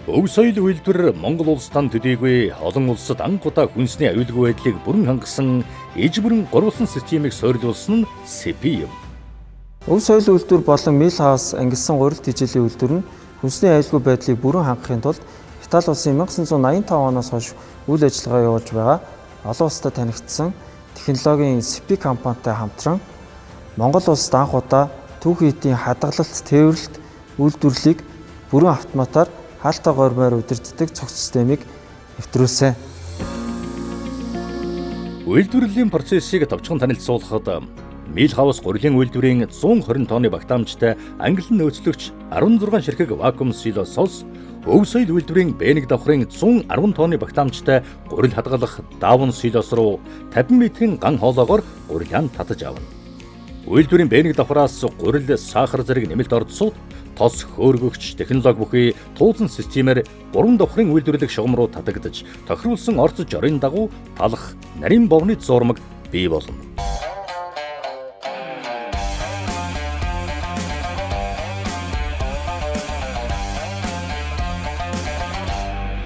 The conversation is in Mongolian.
Өв соёл үйлдвэр Монгол улсад төдийгүй олон улсад анх удаа хүнсний аюулгүй байдлыг бүрэн хангасан иж бүрэн гурвалсан системийг суурилуулсан нь СЭПИ юм. Өв соёл үйлдвэр болон Милхаус ангилсан гурил тижээлийн үйлдвэр нь хүнсний аюулгүй байдлыг бүрэн хангахын тулд Итали улсын 1985 оноос хойш үйл ажиллагаа явуулж байгаа олон улсад танигдсан технологийн СЭПИ компанитай хамтран Монгол улсад анх удаа түүхэн эдийн хадгалалт, тээвэрлэлт үйлдвэрлэлийг бүрэн автоматар хаалтаа гормоор удирддаг цогц системийг нэвтрүүлсэн. Үйлдвэрлэлийн процессыг товчхон танилцуулахад Милхаус гурилын үйлдвэрийн 120 тонны багтаамжтай ангилан нөөцлөгч 16 ширхэг вакуум силосоос, өв соёл үйлдвэрийн Бэник давхрын 110 тонны багтаамжтай гурил хадгалах даавн силос руу 50 метрийн ган хоолоогоор гурилаан татаж авна. Үйлдвэрийн Бэник давхраас гурил сахар зэрэг нэмэлт ордсууд тос хөөргөгч технологи бүхий туулсан системээр 3 давхрын үйлдвэрлэх шугам руу татагдаж тохируулсан орц жорын дагуу талах нарийн бовны зурмаг бий болно.